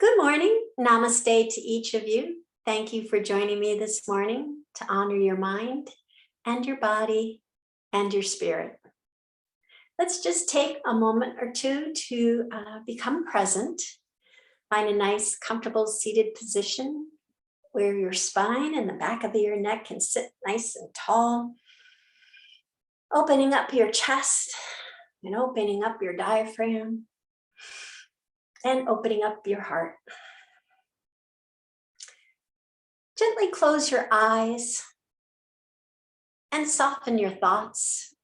Good morning. Namaste to each of you. Thank you for joining me this morning to honor your mind and your body and your spirit. Let's just take a moment or two to become present. Find a nice, comfortable seated position where your spine and the back of your neck can sit nice and tall. Opening up your chest and opening up your diaphragm and opening up your heart. Gently close your eyes and soften your thoughts.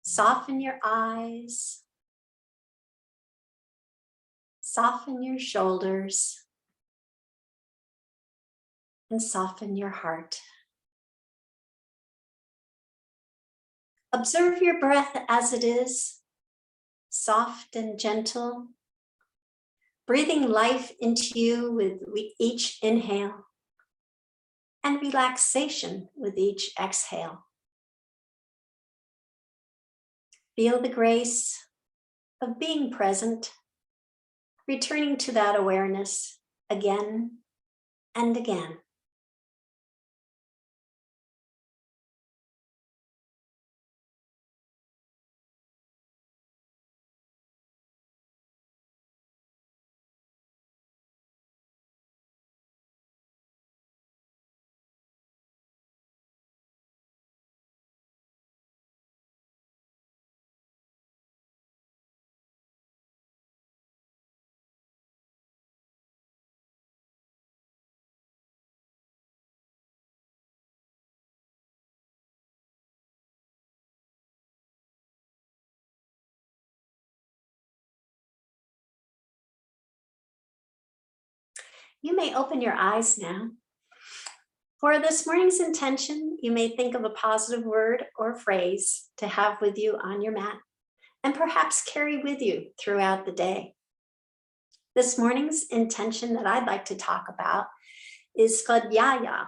Soften your eyes. Soften your shoulders. And soften your heart. Observe your breath as it is, soft and gentle, breathing life into you with each inhale and relaxation with each exhale. Feel the grace of being present, returning to that awareness again and again. You may open your eyes now. For this morning's intention, you may think of a positive word or phrase to have with you on your mat and perhaps carry with you throughout the day. This morning's intention that I'd like to talk about is Svadhyaya.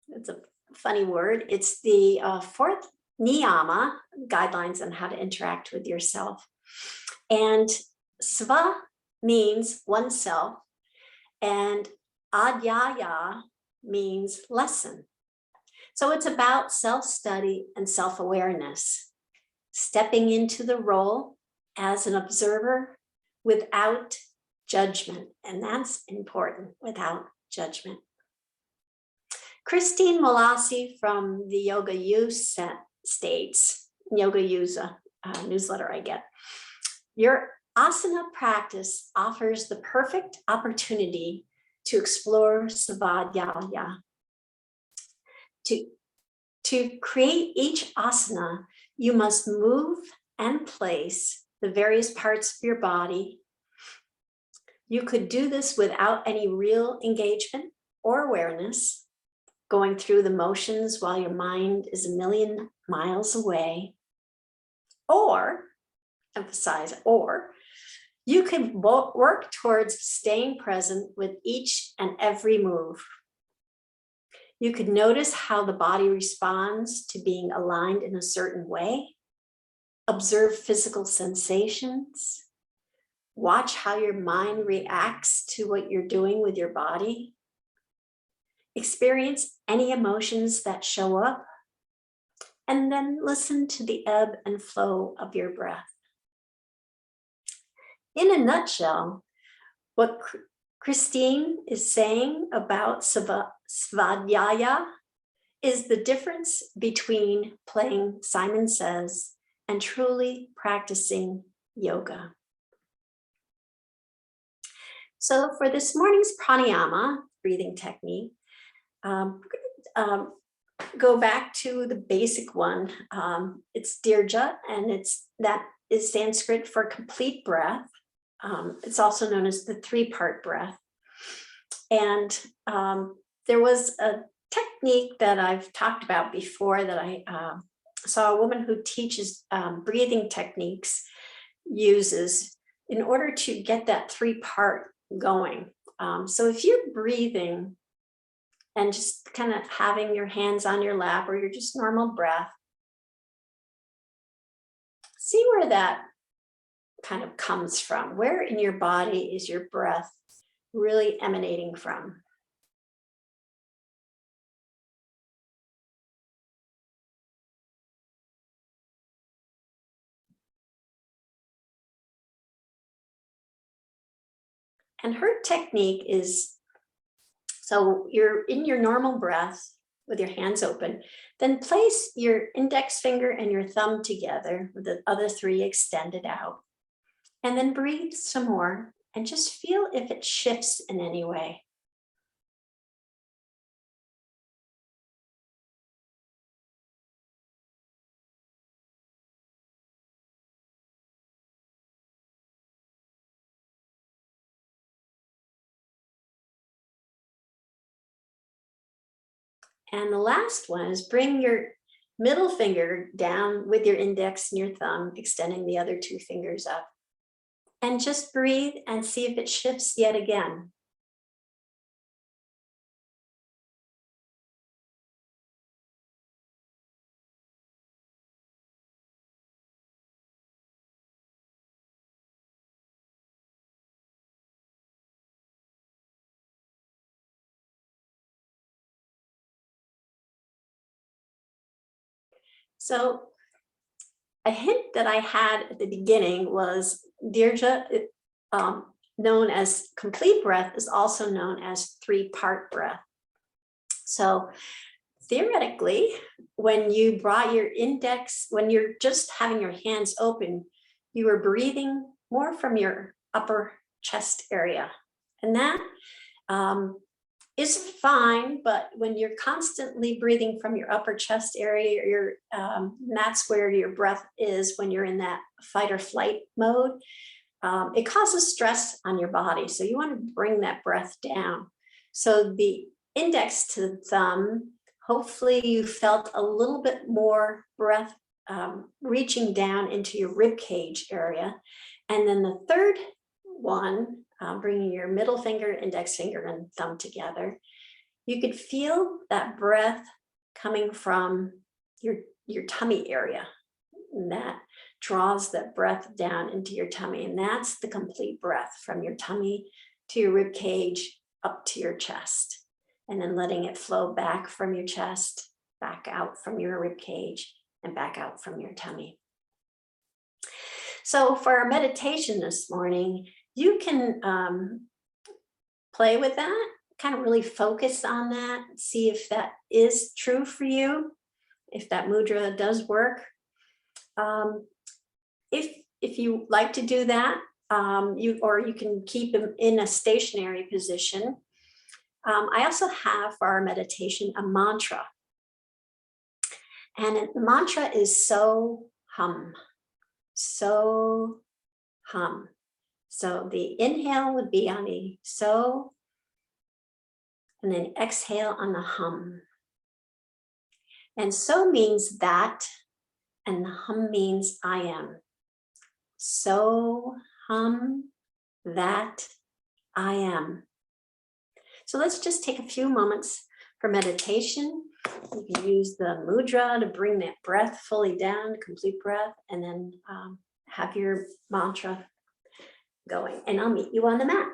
It's a funny word. It's the fourth Niyama, guidelines on how to interact with yourself. And Sva means oneself, and adhyaya means lesson. So it's about self-study and self-awareness, stepping into the role as an observer without judgment. And that's important, without judgment. Christine Molassi from the Yoga Use states, Yoga Use newsletter I get, your asana practice offers the perfect opportunity to explore Svadhyaya. To create each asana, you must move and place the various parts of your body. You could do this without any real engagement or awareness, going through the motions while your mind is a million miles away. Or, emphasize or, you can work towards staying present with each and every move. You could notice how the body responds to being aligned in a certain way. Observe physical sensations. Watch how your mind reacts to what you're doing with your body. Experience any emotions that show up. And then listen to the ebb and flow of your breath. In a nutshell, what Christine is saying about Svadhyaya is the difference between playing Simon Says and truly practicing yoga. So for this morning's pranayama, breathing technique, we're going to go back to the basic one. It's Dirga, and that is Sanskrit for complete breath. It's also known as the three-part breath. And there was a technique that I've talked about before that I saw a woman who teaches breathing techniques uses in order to get that three-part going. So if you're breathing and just kind of having your hands on your lap or your just normal breath, see where that kind of comes from? Where in your body is your breath really emanating from? And her technique is, so you're in your normal breath with your hands open, then place your index finger and your thumb together with the other three extended out. And then breathe some more and just feel if it shifts in any way. And the last one is bring your middle finger down with your index and your thumb, extending the other two fingers up. And just breathe and see if it shifts yet again. So a hint that I had at the beginning was Dirga, known as complete breath, is also known as three-part breath. So theoretically, when you brought your index, when you're just having your hands open, you are breathing more from your upper chest area. And that is fine, but when you're constantly breathing from your upper chest area, that's where your breath is when you're in that fight or flight mode. It causes stress on your body. So you want to bring that breath down. So the index to the thumb, hopefully you felt a little bit more breath reaching down into your rib cage area. And then the third one, bringing your middle finger, index finger, and thumb together, you could feel that breath coming from your tummy area. And that draws that breath down into your tummy. And that's the complete breath from your tummy to your rib cage up to your chest. And then letting it flow back from your chest, back out from your rib cage, and back out from your tummy. So for our meditation this morning, you can play with that, kind of really focus on that, see if that is true for you, if that mudra does work. If you like to do that, you can keep them in a stationary position. I also have for our meditation a mantra. And the mantra is so hum, so hum. So the inhale would be on the so, and then exhale on the hum. And so means that, and the hum means I am. So hum that I am. So let's just take a few moments for meditation. You can use the mudra to bring that breath fully down, complete breath, and then have your mantra going. And I'll meet you on the mat.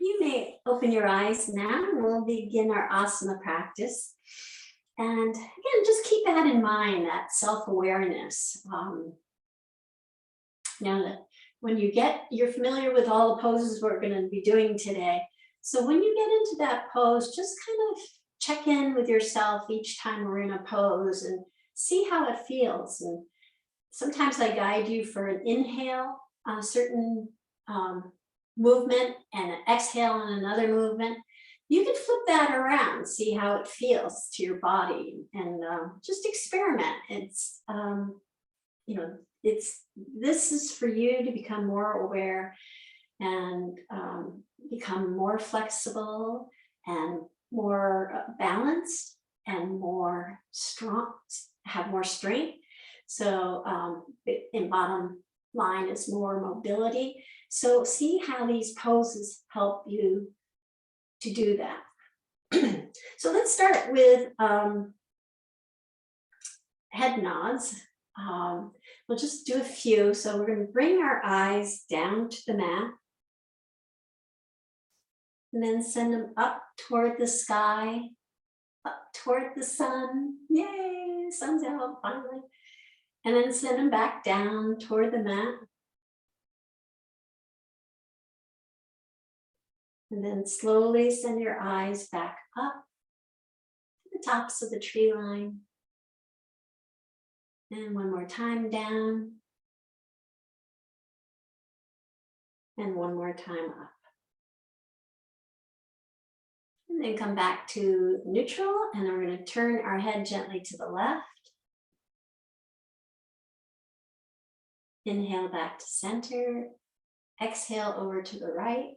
You may open your eyes now and we'll begin our asana practice. And again, just keep that in mind, that self-awareness. That when you're familiar with all the poses we're going to be doing today. So when you get into that pose, just kind of check in with yourself each time we're in a pose and see how it feels. And sometimes I guide you for an inhale on a certain movement and an exhale on another movement. You can flip that around, see how it feels to your body, and just experiment. This is for you to become more aware and become more flexible and more balanced and more strong, have more strength. So in bottom line is more mobility. So see how these poses help you to do that. So let's start with head nods. We'll just do a few. So we're going to bring our eyes down to the mat and then send them up toward the sky, up toward the sun. Yay, sun's out finally. And then send them back down toward the mat. And then slowly send your eyes back up to the tops of the tree line. And one more time down. And one more time up. And then come back to neutral. And then we're going to turn our head gently to the left. Inhale back to center. Exhale over to the right.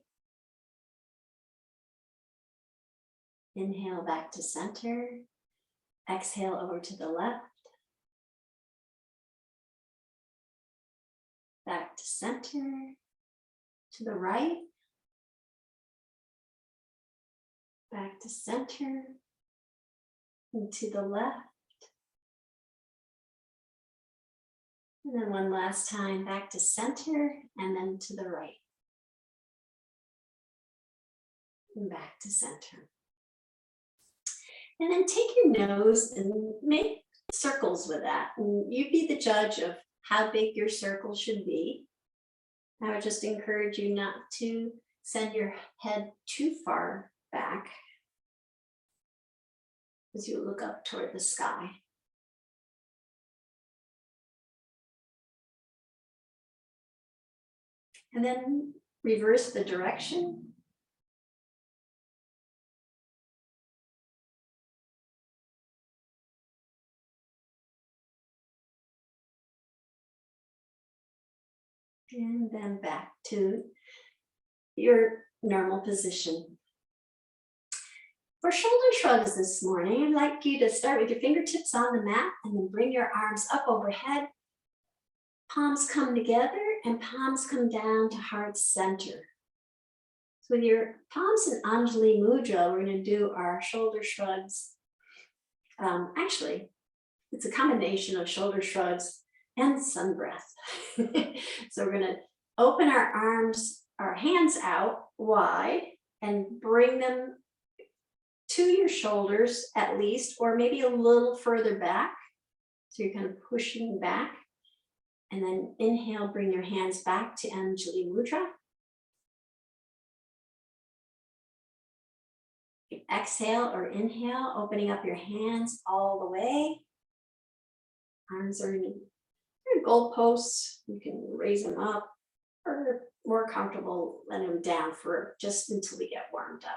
Inhale back to center. Exhale over to the left. Back to center. To the right. Back to center. And to the left. And then one last time back to center and then to the right. And back to center. And then take your nose and make circles with that. And you be the judge of how big your circle should be. I would just encourage you not to send your head too far back as you look up toward the sky. And then reverse the direction. And then back to your normal position. For shoulder shrugs this morning, I'd like you to start with your fingertips on the mat and then bring your arms up overhead. Palms come together and palms come down to heart center. So with your palms in Anjali Mudra, we're going to do our shoulder shrugs. Actually, it's a combination of shoulder shrugs and sun breath. So we're going to open our arms, our hands out wide and bring them to your shoulders at least, or maybe a little further back. So you're kind of pushing back. And then inhale, bring your hands back to Anjali Mudra. Exhale or inhale, opening up your hands all the way. Arms are in your goalposts. You can raise them up, or more comfortable, let them down for just until we get warmed up.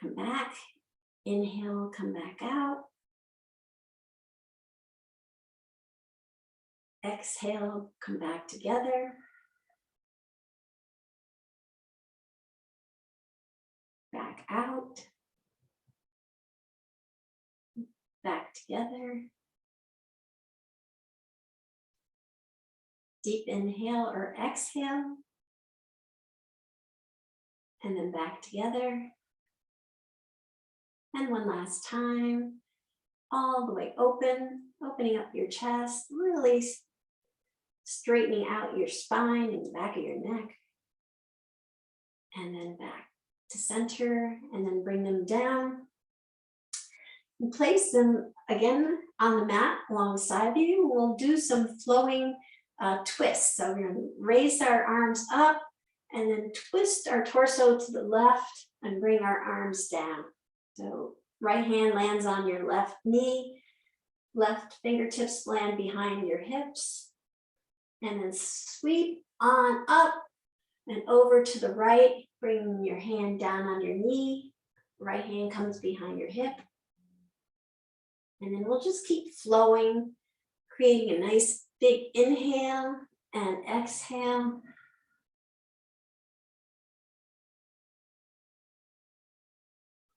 Come back, inhale, come back out. Exhale, come back together. Back out. Back together. Deep inhale or exhale. And then back together. And one last time. All the way open, opening up your chest, really straightening out your spine and the back of your neck. And then back to center, and then bring them down. And place them again on the mat alongside you. We'll do some flowing twists. So we're going to raise our arms up and then twist our torso to the left and bring our arms down. So right hand lands on your left knee, left fingertips land behind your hips, and then sweep on up and over to the right, bring your hand down on your knee, right hand comes behind your hip. And then we'll just keep flowing, creating a nice big inhale and exhale.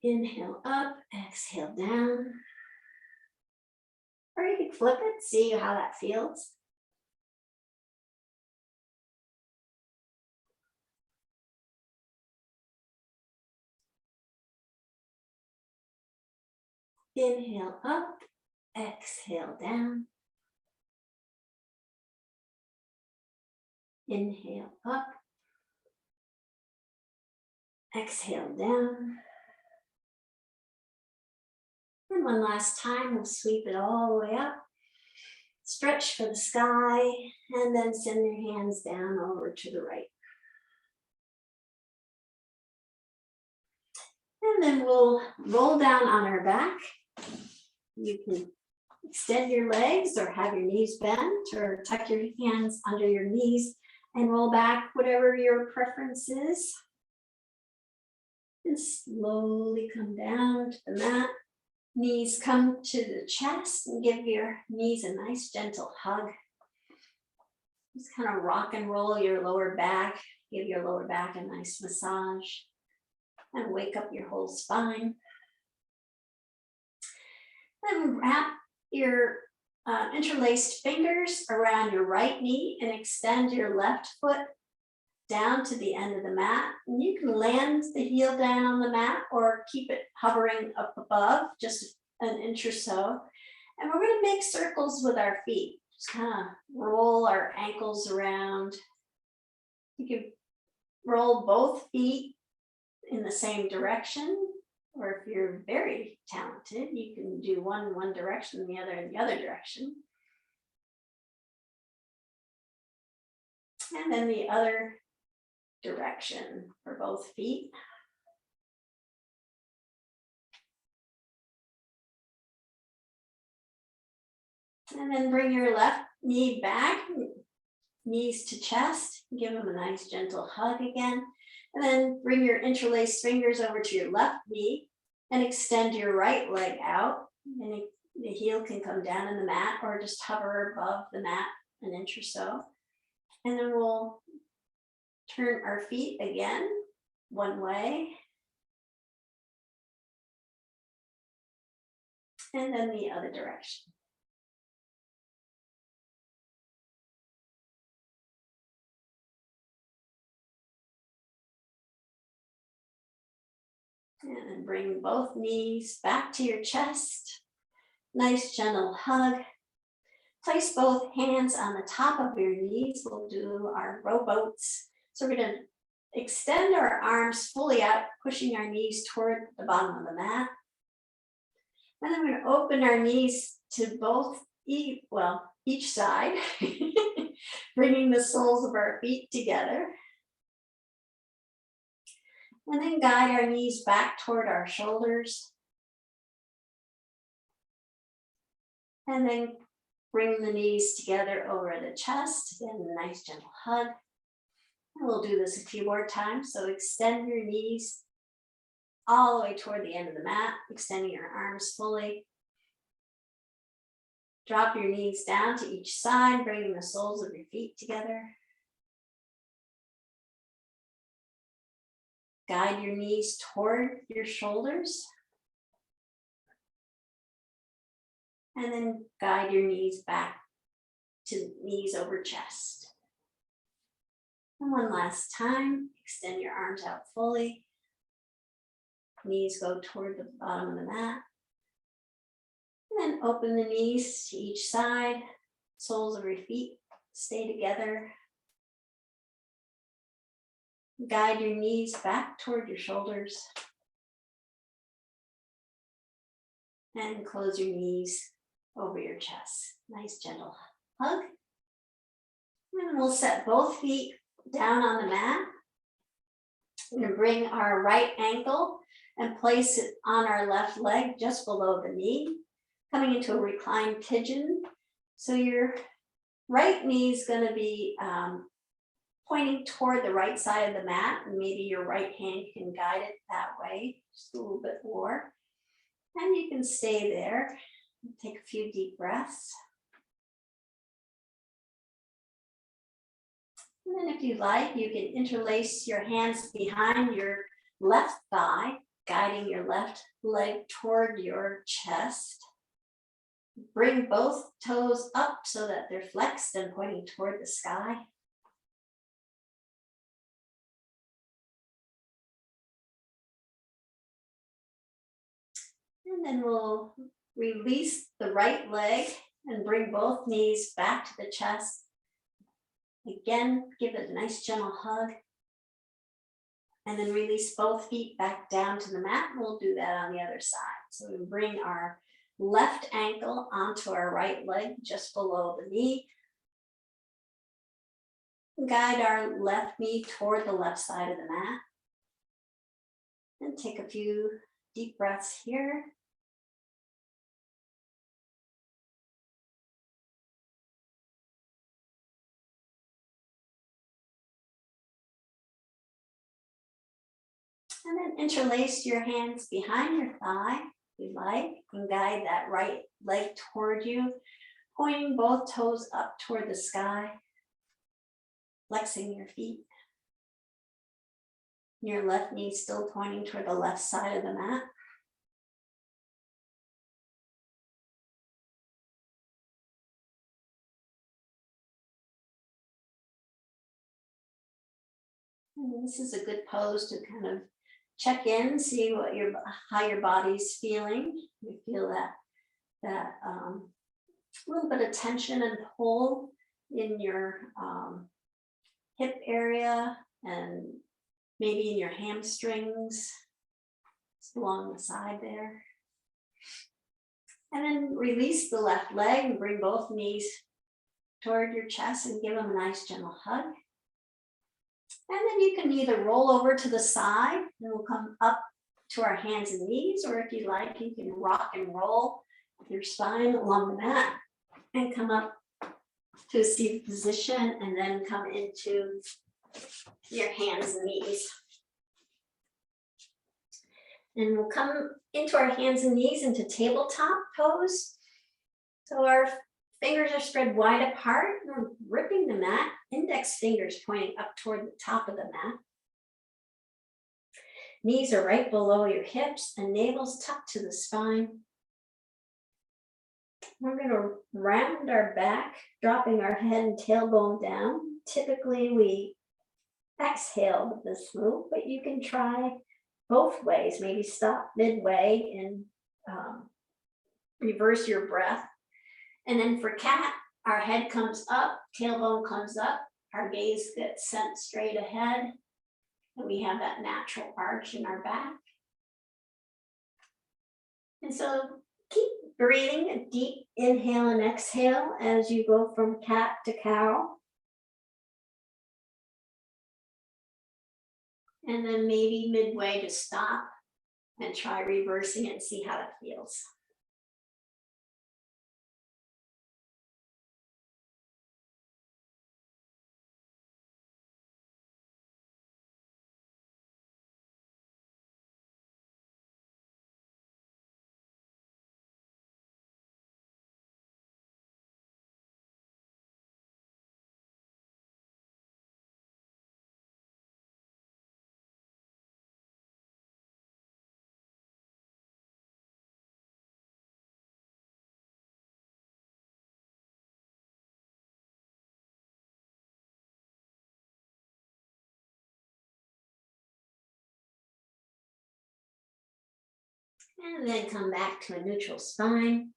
Inhale up, exhale down. Or you can flip it, see how that feels. Inhale up, exhale down. Inhale up, exhale down. And one last time, we'll sweep it all the way up. Stretch for the sky, and then send your hands down over to the right. And then we'll roll down on our back. You can extend your legs or have your knees bent or tuck your hands under your knees and roll back, whatever your preference is. And slowly come down to the mat. Knees come to the chest and give your knees a nice gentle hug. Just kind of rock and roll your lower back. Give your lower back a nice massage. And wake up your whole spine. Then wrap your interlaced fingers around your right knee and extend your left foot down to the end of the mat. And you can land the heel down on the mat or keep it hovering up above, just an inch or so. And we're going to make circles with our feet. Just kind of roll our ankles around. You can roll both feet in the same direction, or if you're very talented, you can do one in one direction and the other in the other direction. And then the other direction for both feet. And then bring your left knee back, knees to chest, give them a nice gentle hug again. And then bring your interlaced fingers over to your left knee and extend your right leg out. And the heel can come down in the mat or just hover above the mat an inch or so. And then we'll turn our feet again, one way. And then the other direction. And then bring both knees back to your chest. Nice gentle hug. Place both hands on the top of your knees. We'll do our rowboats. So we're going to extend our arms fully out, pushing our knees toward the bottom of the mat. And then we're going to open our knees to both, each side, bringing the soles of our feet together. And then guide our knees back toward our shoulders. And then bring the knees together over the chest. Again, a nice gentle hug. And we'll do this a few more times. So extend your knees all the way toward the end of the mat, extending your arms fully. Drop your knees down to each side, bringing the soles of your feet together. Guide your knees toward your shoulders. And then guide your knees back to knees over chest. And one last time, extend your arms out fully. Knees go toward the bottom of the mat. And then open the knees to each side. Soles of your feet stay together. Guide your knees back toward your shoulders. And close your knees over your chest. Nice gentle hug. And we'll set both feet down on the mat. We're going to bring our right ankle and place it on our left leg just below the knee, coming into a reclined pigeon. So your right knee is going to be pointing toward the right side of the mat, and maybe your right hand can guide it that way, just a little bit more. And you can stay there. Take a few deep breaths. And then if you like, you can interlace your hands behind your left thigh, guiding your left leg toward your chest. Bring both toes up so that they're flexed and pointing toward the sky. And then we'll release the right leg and bring both knees back to the chest. Again, give it a nice gentle hug. And then release both feet back down to the mat. And we'll do that on the other side. So we bring our left ankle onto our right leg just below the knee. Guide our left knee toward the left side of the mat. And take a few deep breaths here. And then interlace your hands behind your thigh, if you like, and guide that right leg toward you, pointing both toes up toward the sky, flexing your feet. Your left knee still pointing toward the left side of the mat. And this is a good pose to kind of check in, see what how your body's feeling. You feel that little bit of tension and pull in your hip area and maybe in your hamstrings, just along the side there. And then release the left leg and bring both knees toward your chest and give them a nice gentle hug. And then you can either roll over to the side and we'll come up to our hands and knees, or if you like, you can rock and roll your spine along the mat and come up to a seated position and then come into your hands and knees. And we'll come into our hands and knees into tabletop pose. So our fingers are spread wide apart. We're gripping the mat, index fingers pointing up toward the top of the mat. Knees are right below your hips and navel's tucked to the spine. We're going to round our back, dropping our head and tailbone down. Typically, we exhale with this move, but you can try both ways. Maybe stop midway and reverse your breath. And then for cat, our head comes up, tailbone comes up, our gaze gets sent straight ahead, and we have that natural arch in our back. And so keep breathing, a deep inhale and exhale as you go from cat to cow. And then maybe midway to stop and try reversing it and see how it feels. And then come back to a neutral spine.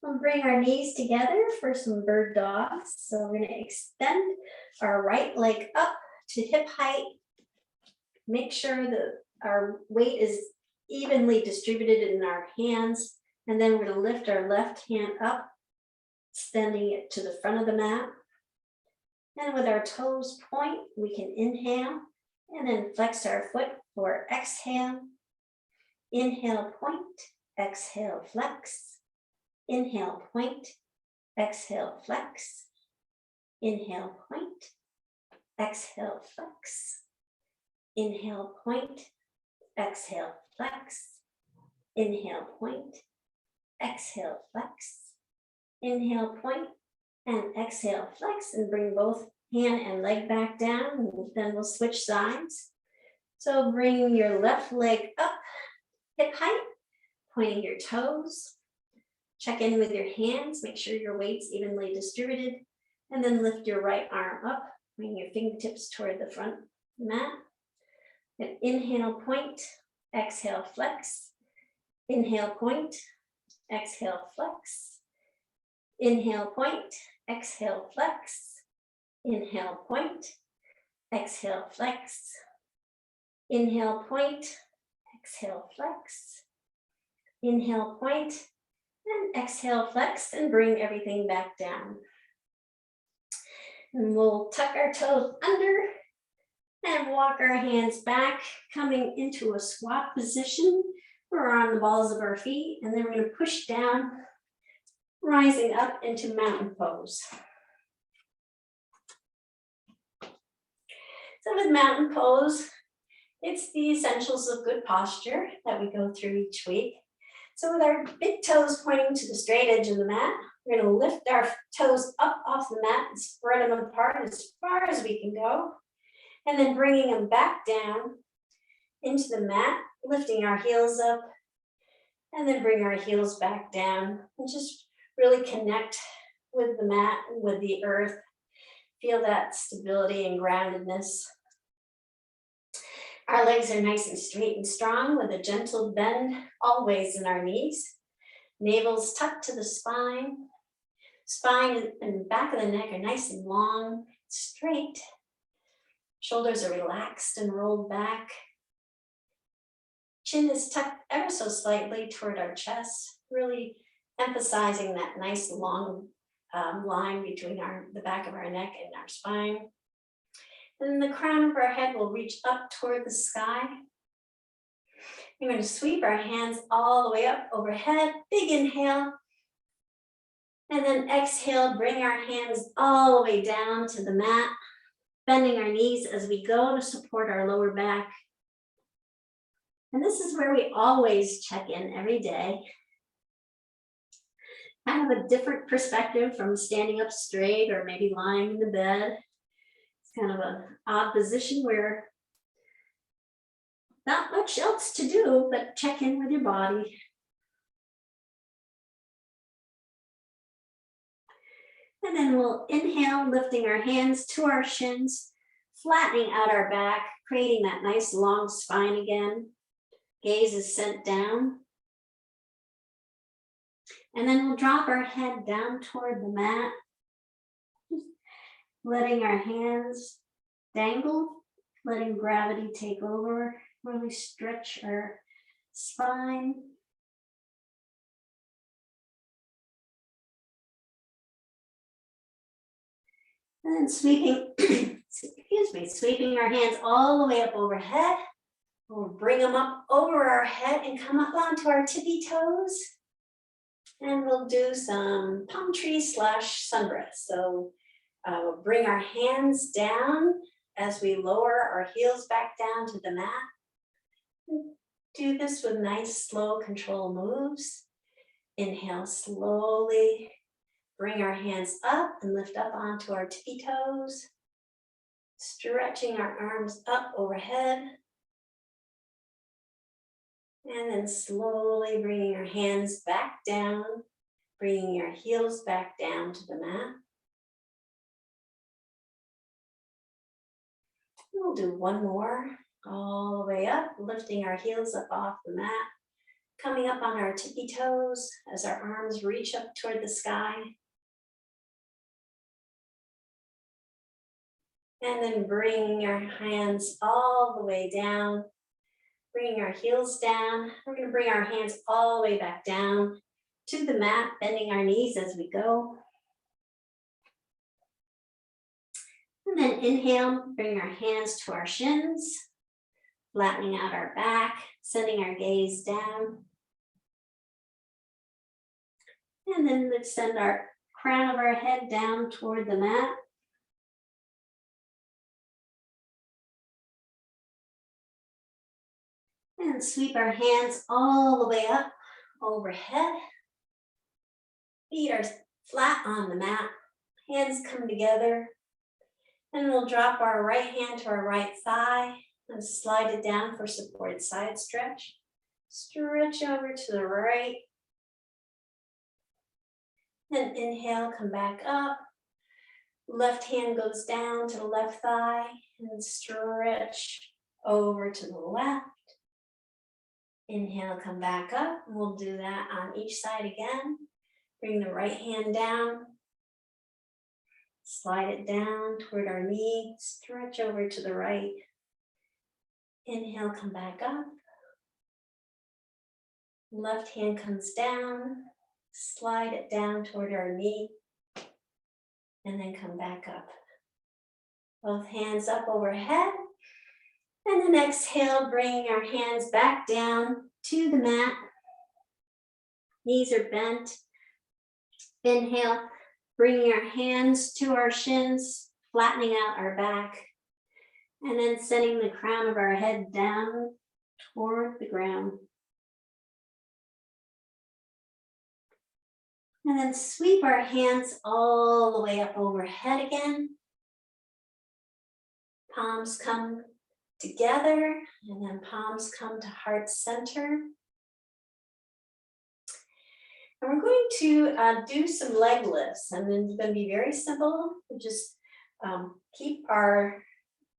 We'll bring our knees together for some bird dogs. So we're going to extend our right leg up to hip height Make sure that our weight is evenly distributed in our hands. And then we're going to lift our left hand up, extending it to the front of the mat. And with our toes point, we can inhale and then flex our foot for exhale. Inhale, point, exhale, flex. Inhale, point, exhale, flex. Inhale, point, exhale, flex. Inhale, point, exhale, flex. Inhale, point, exhale, flex. Inhale, point, and exhale, flex, and bring both hand and leg back down. And then we'll switch sides. So bring your left leg up, hip height, pointing your toes. Check in with your hands, make sure your weight's evenly distributed, and then lift your right arm up, bring your fingertips toward the front mat. And inhale, point, exhale, flex. Inhale, point, exhale, flex. Inhale, point, exhale, flex. Inhale, point, exhale, flex. Inhale, point, exhale, flex. Inhale, point, and exhale, flex, and bring everything back down. And we'll tuck our toes under and walk our hands back, coming into a squat position. We're on the balls of our feet, and then we're going to push down, rising up into mountain pose. So with mountain pose, it's the essentials of good posture that we go through each week. So with our big toes pointing to the straight edge of the mat, we're going to lift our toes up off the mat and spread them apart as far as we can go. And then bringing them back down into the mat, lifting our heels up, and then bring our heels back down and just really connect with the mat and with the earth. Feel that stability and groundedness. Our legs are nice and straight and strong with a gentle bend always in our knees. Navel's tucked to the spine. Spine and back of the neck are nice and long, straight. Shoulders are relaxed and rolled back. Chin is tucked ever so slightly toward our chest, really emphasizing that nice long line between the back of our neck and our spine. And then the crown of our head will reach up toward the sky. We're going to sweep our hands all the way up overhead. Big inhale. And then exhale, bring our hands all the way down to the mat, bending our knees as we go to support our lower back. And this is where we always check in every day. Kind of a different perspective from standing up straight or maybe lying in the bed. It's kind of an odd position where not much else to do but check in with your body. And then we'll inhale, lifting our hands to our shins, flattening out our back, creating that nice long spine again. Gaze is sent down. And then we'll drop our head down toward the mat, letting our hands dangle, letting gravity take over, really stretch our spine. And then sweeping our hands all the way up overhead. We'll bring them up over our head and come up onto our tippy toes. And we'll do some palm tree / sun breath. So we'll bring our hands down as we lower our heels back down to the mat. Do this with nice, slow, control moves. Inhale slowly. Bring our hands up and lift up onto our tippy toes. Stretching our arms up overhead. And then slowly bringing your hands back down, bringing your heels back down to the mat. We'll do one more, all the way up, lifting our heels up off the mat, coming up on our tippy toes as our arms reach up toward the sky. And then bring our hands all the way down. Bringing our heels down. We're going to bring our hands all the way back down to the mat, bending our knees as we go. And then inhale, bring our hands to our shins, flattening out our back, sending our gaze down. And then let's send our crown of our head down toward the mat. And sweep our hands all the way up overhead. Feet are flat on the mat. Hands come together. And we'll drop our right hand to our right thigh and slide it down for supported side stretch. Stretch over to the right. And inhale, come back up. Left hand goes down to the left thigh and stretch over to the left. Inhale, come back up. We'll do that on each side again. Bring the right hand down. Slide it down toward our knee. Stretch over to the right. Inhale, come back up. Left hand comes down. Slide it down toward our knee. And then come back up. Both hands up overhead. And then exhale, bringing our hands back down to the mat. Knees are bent. Inhale, bringing our hands to our shins, flattening out our back. And then sending the crown of our head down toward the ground. And then sweep our hands all the way up overhead again. Palms come together, and then palms come to heart center. And we're going to do some leg lifts, and it's going to be very simple. We just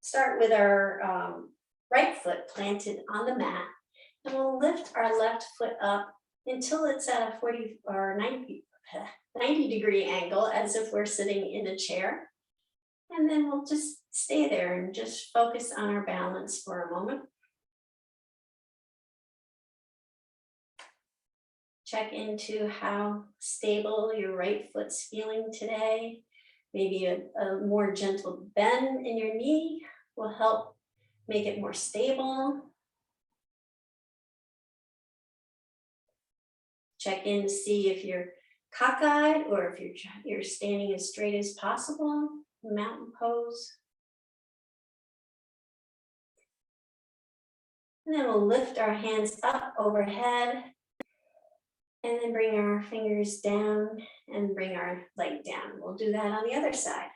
start with our right foot planted on the mat, and we'll lift our left foot up until it's at a 40 or 90 degree angle, as if we're sitting in a chair. And then we'll just stay there and just focus on our balance for a moment. Check into how stable your right foot's feeling today. Maybe a more gentle bend in your knee will help make it more stable. Check in to see if you're cockeyed or if you're standing as straight as possible. Mountain pose. And then we'll lift our hands up overhead and then bring our fingers down and bring our leg down. We'll do that on the other side.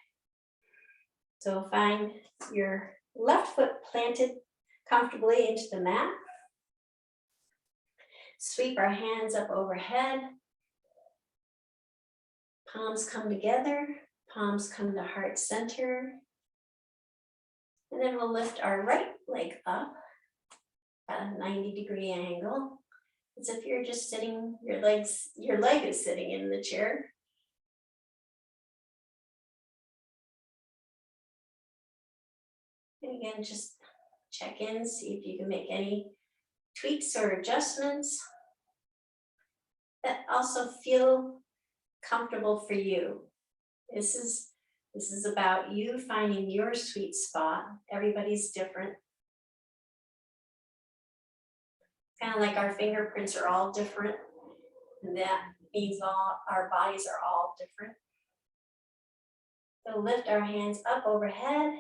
So find your left foot planted comfortably into the mat. Sweep our hands up overhead. Palms come together. Palms come to heart center. And then we'll lift our right leg up at a 90 degree angle. As if you're just sitting, your leg is sitting in the chair. And again, just check in, see if you can make any tweaks or adjustments that also feel comfortable for you. This is about you finding your sweet spot. Everybody's different. Kind of like our fingerprints are all different. And that means our bodies are all different. So lift our hands up overhead.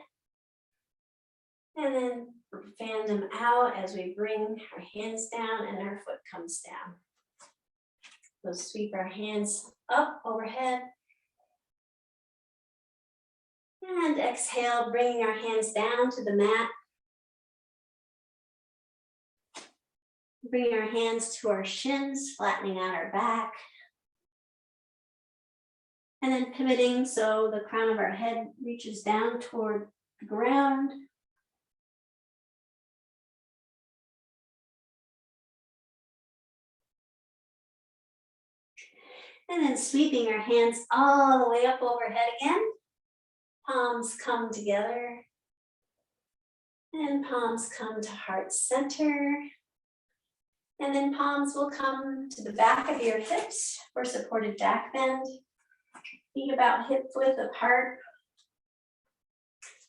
And then fan them out as we bring our hands down and our foot comes down. So sweep our hands up overhead. And exhale, bringing our hands down to the mat. Bringing our hands to our shins, flattening out our back. And then pivoting so the crown of our head reaches down toward the ground. And then sweeping our hands all the way up overhead again. Palms come together. And palms come to heart center. And then palms will come to the back of your hips for supported back bend. Feet about hip width apart.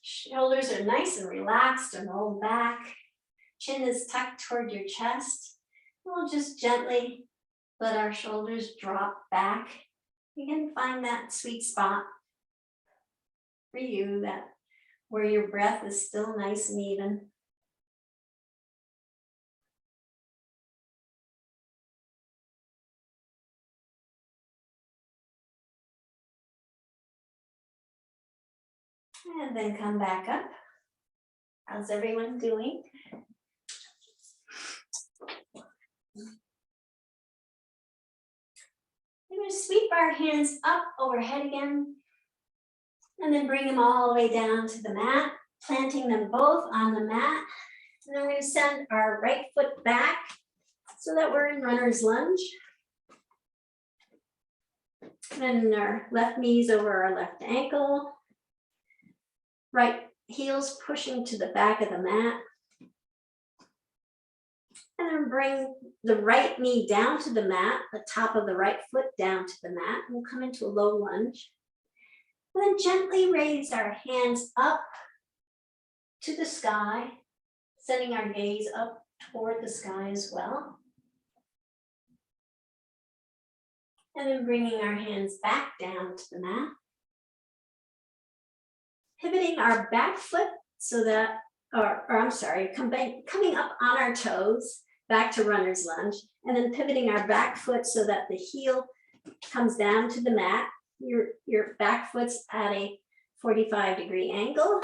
Shoulders are nice and relaxed and rolled back. Chin is tucked toward your chest. We'll just gently let our shoulders drop back. You can find that sweet spot for you, that where your breath is still nice and even. And then come back up. How's everyone doing? We're going to sweep our hands up overhead again, and then bring them all the way down to the mat, planting them both on the mat. And then we're going to send our right foot back so that we're in runner's lunge. And then our left knees over our left ankle. Right heels pushing to the back of the mat. And then bring the right knee down to the mat, the top of the right foot down to the mat. And we'll come into a low lunge. And then gently raise our hands up to the sky, sending our gaze up toward the sky as well. And then bringing our hands back down to the mat. Pivoting our back foot so that, coming up on our toes, back to runner's lunge, and then pivoting our back foot so that the heel comes down to the mat. Your back foot's at a 45-degree angle.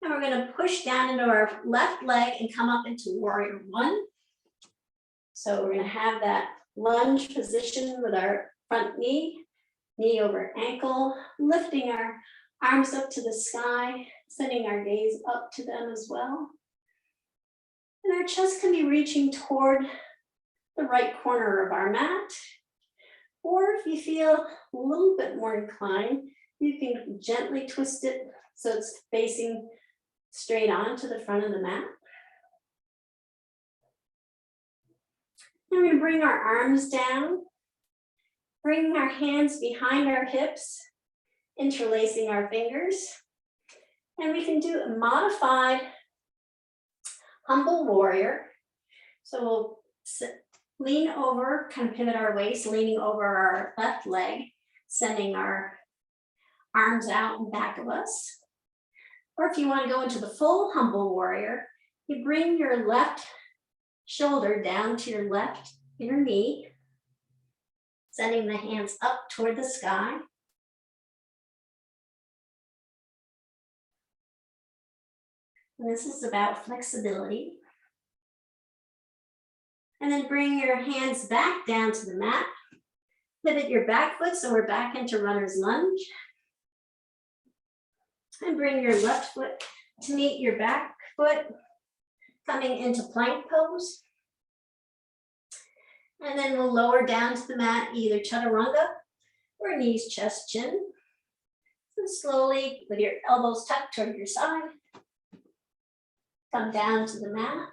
And we're going to push down into our left leg and come up into warrior one. So we're going to have that lunge position with our front knee over ankle, lifting our arms up to the sky, sending our gaze up to them as well. And our chest can be reaching toward the right corner of our mat. Or if you feel a little bit more inclined, you can gently twist it so it's facing straight on to the front of the mat. And we're going to bring our arms down, bringing our hands behind our hips, interlacing our fingers. And we can do a modified humble warrior. So we'll lean over, kind of pivot our waist, leaning over our left leg, sending our arms out and back of us. Or if you want to go into the full humble warrior, you bring your left shoulder down to your left inner knee, sending the hands up toward the sky. And this is about flexibility. And then bring your hands back down to the mat. Pivot your back foot so we're back into runner's lunge. And bring your left foot to meet your back foot, coming into plank pose. And then we'll lower down to the mat, either chaturanga or knees, chest, chin. So slowly, with your elbows tucked toward your side, come down to the mat.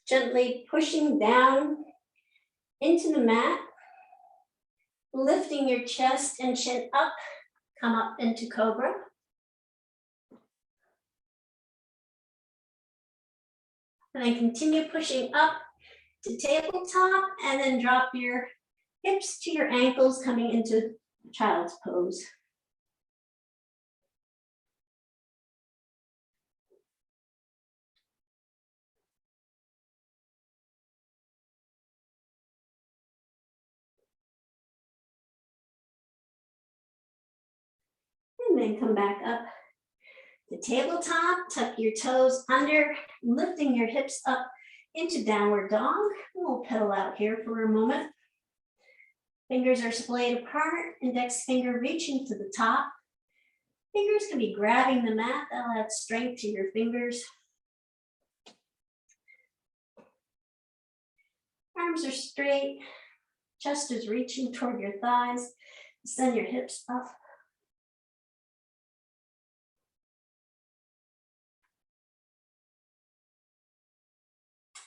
Gently pushing down into the mat, lifting your chest and chin up, come up into cobra. And then continue pushing up to tabletop, and then drop your hips to your ankles, coming into child's pose. And then come back up to tabletop, tuck your toes under, lifting your hips up into downward dog. We'll pedal out here for a moment. Fingers are splayed apart, index finger reaching to the top. Fingers can be grabbing the mat, that'll add strength to your fingers. Arms are straight, Chest is reaching toward your thighs. Send your hips up.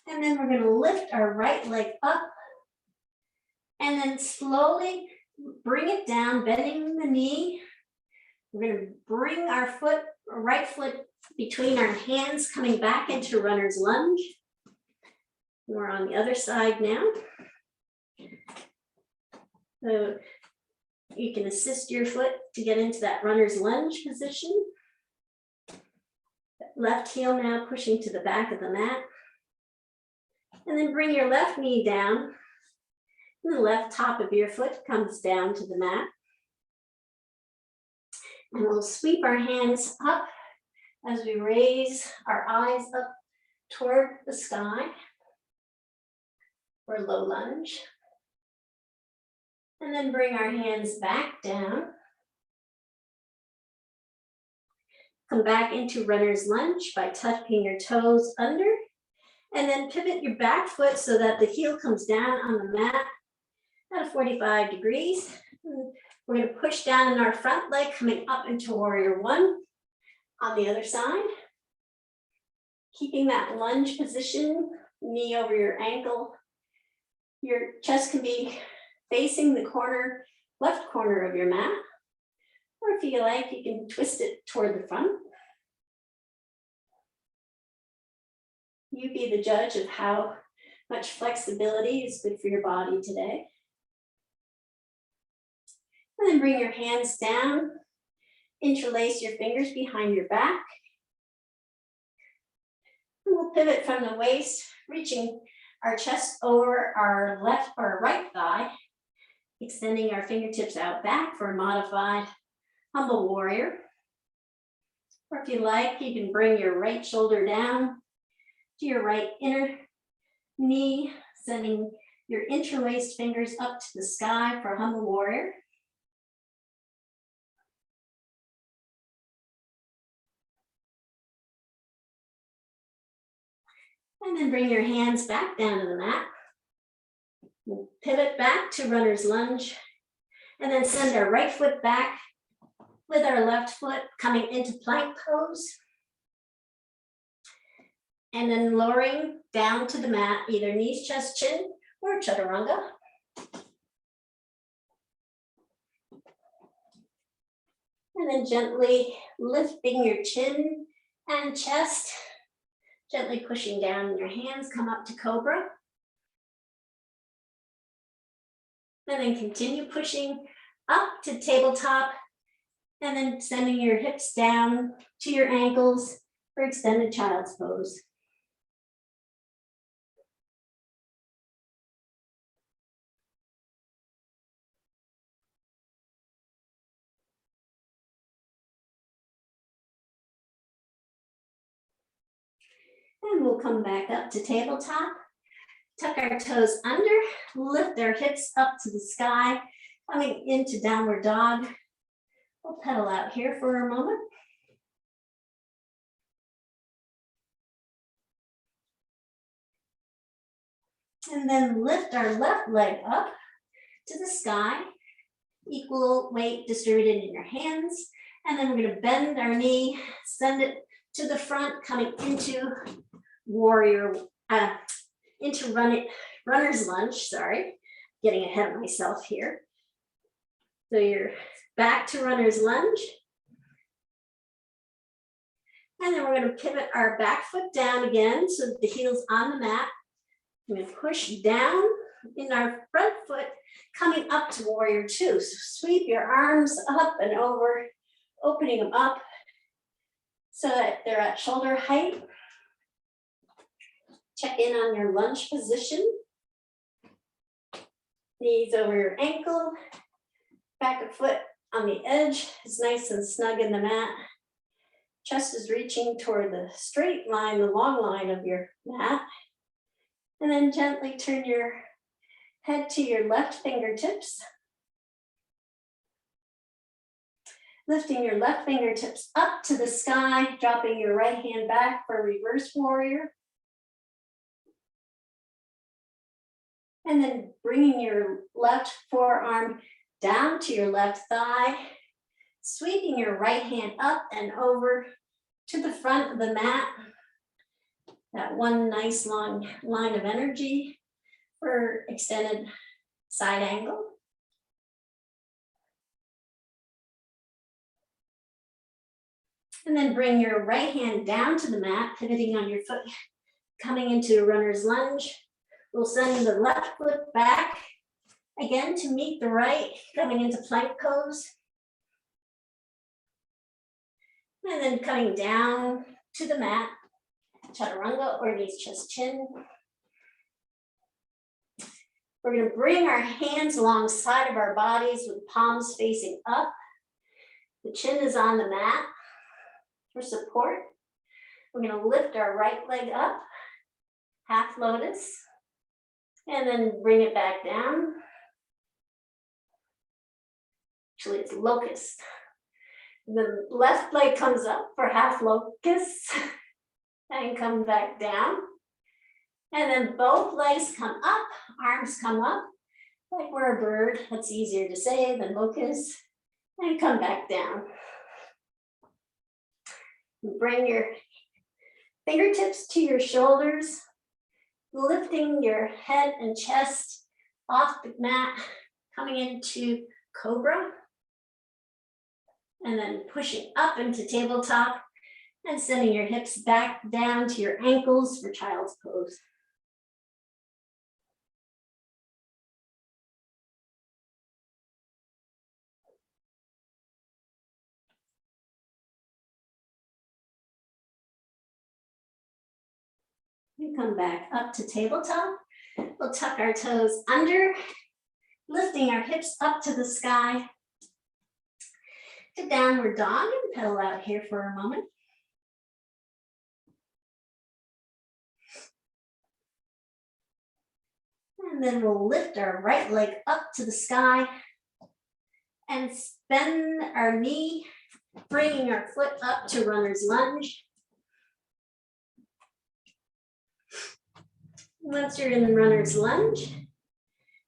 And then we're going to lift our right leg up and then slowly bring it down, bending the knee. We're going to bring our right foot between our hands, coming back into runner's lunge. We're on the other side now. So you can assist your foot to get into that runner's lunge position. Left heel now pushing to the back of the mat. And then bring your left knee down. And the left top of your foot comes down to the mat. And we'll sweep our hands up as we raise our eyes up toward the sky for low lunge. And then bring our hands back down. Come back into runner's lunge by tucking your toes under. And then pivot your back foot so that the heel comes down on the mat at 45 degrees. We're going to push down in our front leg, coming up into warrior one on the other side. Keeping that lunge position, knee over your ankle. Your chest can be facing the left corner of your mat. Or if you like, you can twist it toward the front. You be the judge of how much flexibility is good for your body today. And then bring your hands down, interlace your fingers behind your back. And we'll pivot from the waist, reaching our chest over our left or right thigh, extending our fingertips out back for a modified humble warrior. Or if you like, you can bring your right shoulder down to your right inner knee, sending your interlaced fingers up to the sky for humble warrior. And then bring your hands back down to the mat. We'll pivot back to runner's lunge, and then send our right foot back with our left foot coming into plank pose. And then lowering down to the mat, either knees, chest, chin, or chaturanga. And then gently lifting your chin and chest, gently pushing down in your hands, come up to cobra. And then continue pushing up to tabletop, and then sending your hips down to your ankles for extended child's pose. And we'll come back up to tabletop. Tuck our toes under, lift our hips up to the sky, coming into downward dog. We'll pedal out here for a moment. And then lift our left leg up to the sky, equal weight distributed in your hands. And then we're going to bend our knee, send it to the front, coming into runner's lunge, sorry, getting ahead of myself here. So you're back to runner's lunge. And then we're going to pivot our back foot down again so that the heel's on the mat. I'm going to push down in our front foot, coming up to warrior two. So sweep your arms up and over, opening them up so that they're at shoulder height. Check in on your lunge position. Knees over your ankle, back of foot on the edge is nice and snug in the mat. Chest is reaching toward the straight line, the long line of your mat. And then gently turn your head to your left fingertips. Lifting your left fingertips up to the sky, dropping your right hand back for reverse warrior. And then bringing your left forearm down to your left thigh, sweeping your right hand up and over to the front of the mat. That one nice long line of energy for extended side angle. And then bring your right hand down to the mat, pivoting on your foot, coming into runner's lunge. We'll send the left foot back again to meet the right, coming into plank pose. And then coming down to the mat, chaturanga or knees, chest, chin. We're going to bring our hands alongside of our bodies with palms facing up. The chin is on the mat for support. We're going to lift our right leg up, half lotus, and then bring it back down. Actually, it's locust. The left leg comes up for half locust and come back down. And then both legs come up, arms come up, like we're a bird. That's easier to say than locust. And come back down. Bring your fingertips to your shoulders, lifting your head and chest off the mat, coming into cobra. And then pushing up into tabletop and sending your hips back down to your ankles for child's pose. We come back up to tabletop. We'll tuck our toes under, lifting our hips up to the sky. To downward dog and pedal out here for a moment. And then we'll lift our right leg up to the sky and bend our knee, bringing our foot up to runner's lunge. Once you're in the runner's lunge,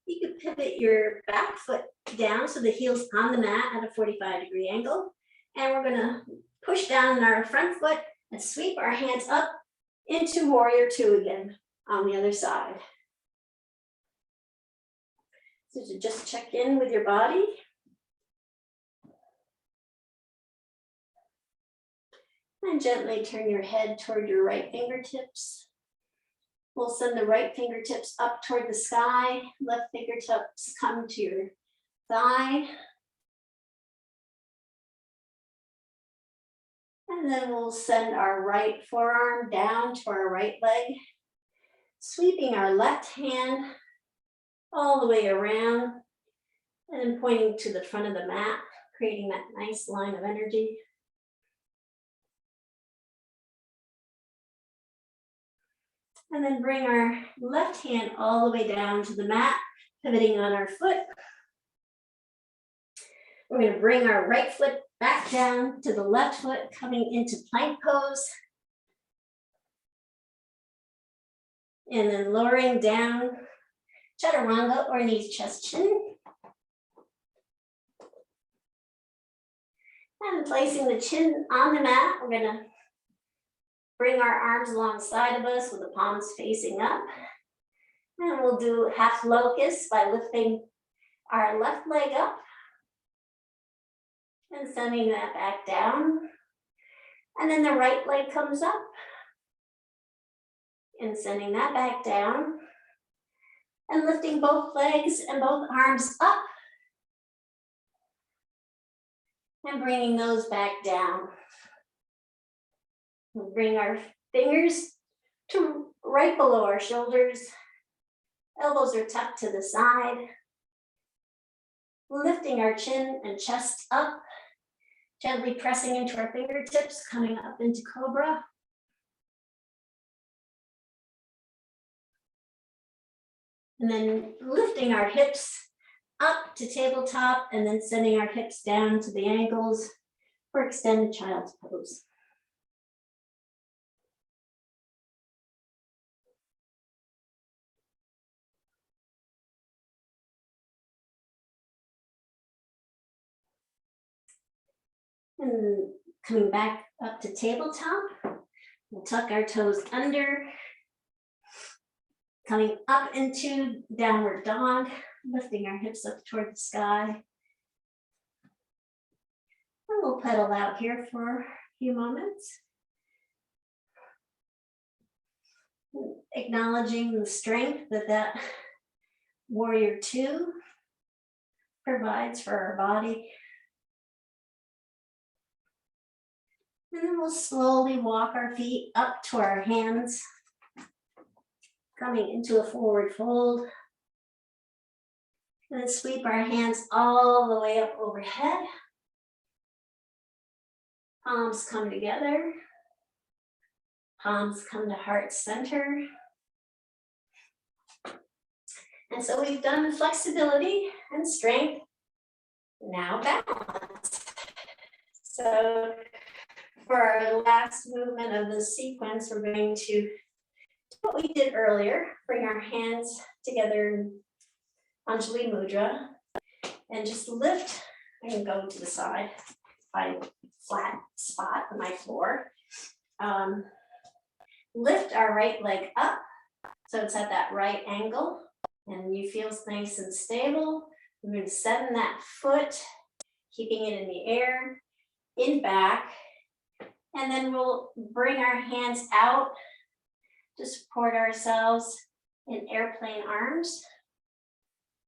you can pivot your back foot down so the heel's on the mat at a 45-degree angle. And we're gonna push down our front foot and sweep our hands up into warrior two again on the other side. So to just check in with your body. And gently turn your head toward your right fingertips. We'll send the right fingertips up toward the sky. Left fingertips come to your thigh. And then we'll send our right forearm down to our right leg, sweeping our left hand all the way around and then pointing to the front of the mat, creating that nice line of energy. And then bring our left hand all the way down to the mat, pivoting on our foot. We're going to bring our right foot back down to the left foot, coming into plank pose. And then lowering down, chaturanga or knees, chest, chin. And placing the chin on the mat, we're going to bring our arms alongside of us with the palms facing up. And we'll do half locust by lifting our left leg up and sending that back down. And then the right leg comes up and sending that back down. And lifting both legs and both arms up and bringing those back down. We'll bring our fingers to right below our shoulders. Elbows are tucked to the side. Lifting our chin and chest up, gently pressing into our fingertips, coming up into cobra. And then lifting our hips up to tabletop and then sending our hips down to the ankles for extended child's pose. And coming back up to tabletop, we'll tuck our toes under, coming up into downward dog, lifting our hips up toward the sky. And we'll pedal out here for a few moments. Acknowledging the strength that warrior two provides for our body. And then we'll slowly walk our feet up to our hands, coming into a forward fold. And then sweep our hands all the way up overhead. Palms come together. Palms come to heart center. And so we've done flexibility and strength. Now balance. So for our last movement of the sequence, we're going to do what we did earlier, bring our hands together in Anjali Mudra, and just lift and go to the side, find a flat spot on my floor. Lift our right leg up, so it's at that right angle, and you feel nice and stable. We're going to send that foot, keeping it in the air, in back, and then we'll bring our hands out to support ourselves in airplane arms,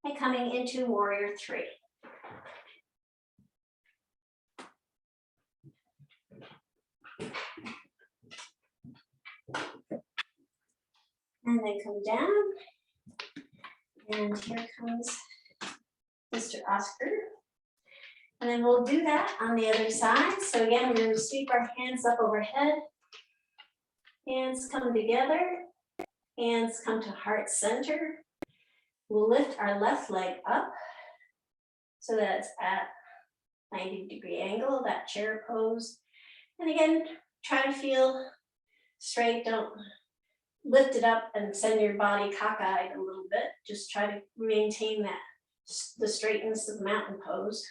and coming into warrior three. And then come down, and here comes Mr. Oscar. And then we'll do that on the other side. So again, we're going to sweep our hands up overhead. Hands come together. Hands come to heart center. We'll lift our left leg up so that it's at 90-degree angle, that chair pose. And again, try to feel straight. Don't lift it up and send your body cockeyed a little bit. Just try to maintain that, the straightness of the mountain pose.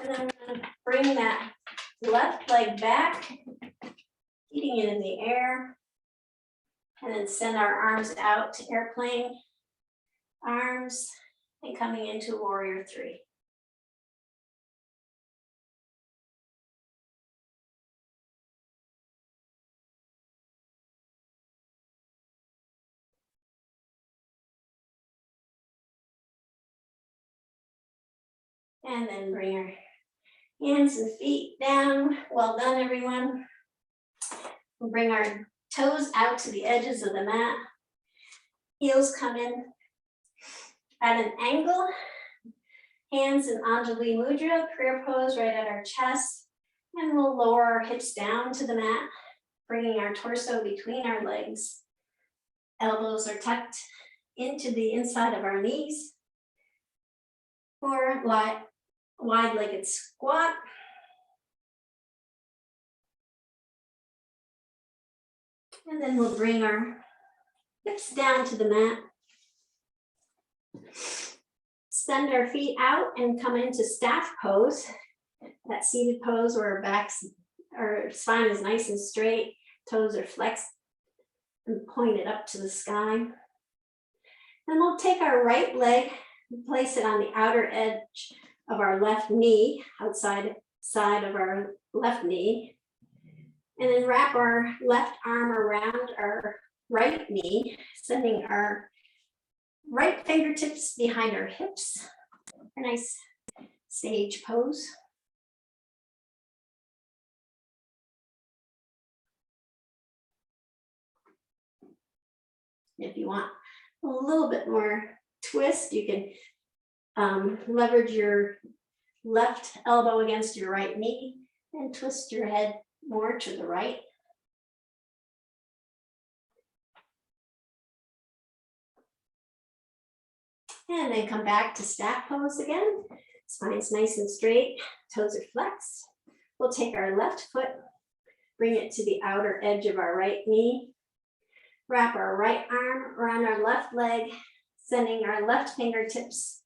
And then we're going to bring that left leg back, keeping it in the air, and then send our arms out to airplane arms, and coming into warrior three. And then bring our hands and feet down. Well done, everyone. We'll bring our toes out to the edges of the mat. Heels come in at an angle. Hands in Anjali Mudra, prayer pose right at our chest. And we'll lower our hips down to the mat, bringing our torso between our legs. Elbows are tucked into the inside of our knees. Or wide-legged squat. And then we'll bring our hips down to the mat. Send our feet out and come into staff pose. That seated pose where our spine is nice and straight, toes are flexed and pointed up to the sky. And we'll take our right leg and place it on the outer edge of our left knee, outside side of our left knee, and then wrap our left arm around our right knee, sending our right fingertips behind our hips. A nice sage pose. If you want a little bit more twist, you can leverage your left elbow against your right knee and twist your head more to the right. And then come back to staff pose again. Spine's nice and straight, toes are flexed. We'll take our left foot, bring it to the outer edge of our right knee, wrap our right arm around our left leg, sending our left fingertips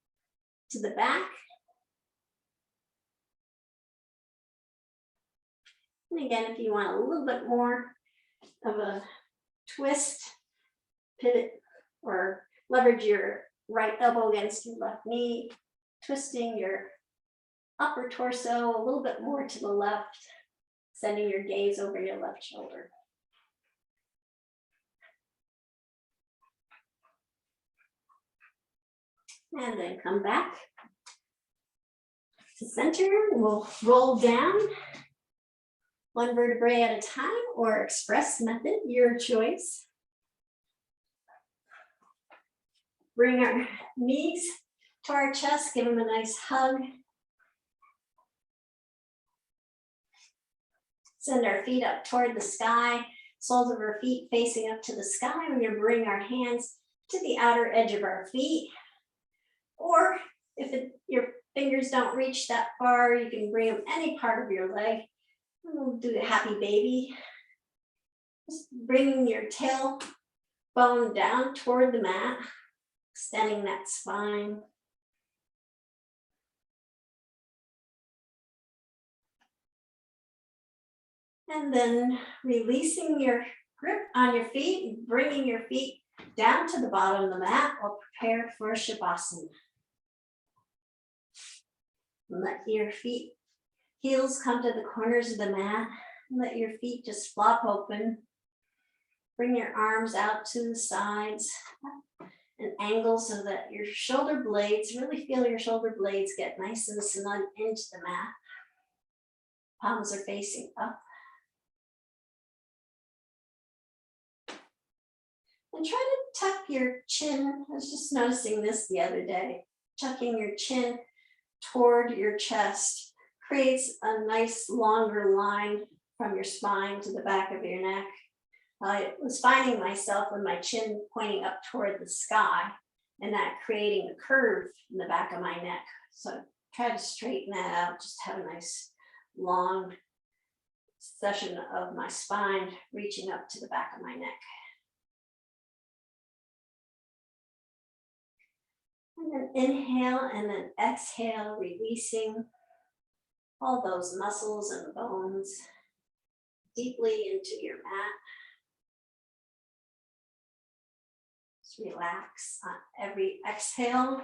to the back. And again, if you want a little bit more of a twist, pivot, or leverage your right elbow against your left knee, twisting your upper torso a little bit more to the left, sending your gaze over your left shoulder. And then come back to center. We'll roll down one vertebrae at a time, or express method, your choice. Bring our knees to our chest, give them a nice hug. Send our feet up toward the sky, soles of our feet facing up to the sky. We're going to bring our hands to the outer edge of our feet. Or if your fingers don't reach that far, you can bring them any part of your leg. We'll do a happy baby. Just bringing your tailbone down toward the mat, extending that spine. And then releasing your grip on your feet, bringing your feet down to the bottom of the mat. We'll prepare for Shavasana. Let your heels come to the corners of the mat. Let your feet just flop open. Bring your arms out to the sides and angle so that your shoulder blades, really feel your shoulder blades get nice and snug into the mat. Palms are facing up. And try to tuck your chin. I was just noticing this the other day. Tucking your chin toward your chest creates a nice longer line from your spine to the back of your neck. I was finding myself with my chin pointing up toward the sky and that creating a curve in the back of my neck. So try to straighten that out, just have a nice long section of my spine reaching up to the back of my neck. And then inhale and then exhale, releasing all those muscles and bones deeply into your mat. Just relax on every exhale.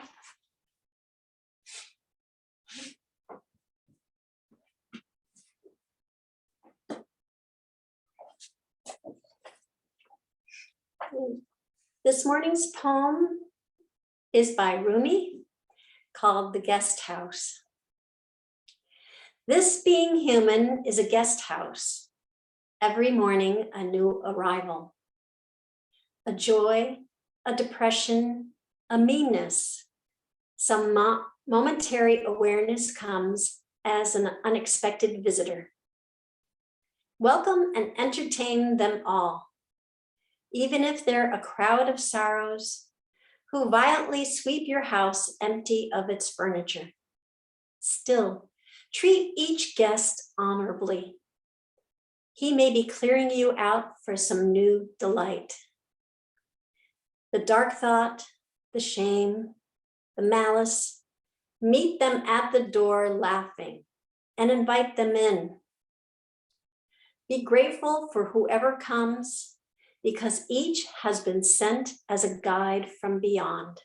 This morning's poem is by Rumi, called The Guest House. This being human is a guest house. Every morning, a new arrival. A joy, a depression, a meanness. Some momentary awareness comes as an unexpected visitor. Welcome and entertain them all, even if they're a crowd of sorrows who violently sweep your house empty of its furniture. Still, treat each guest honorably. He may be clearing you out for some new delight. The dark thought, the shame, the malice, meet them at the door laughing and invite them in. Be grateful for whoever comes, because each has been sent as a guide from beyond.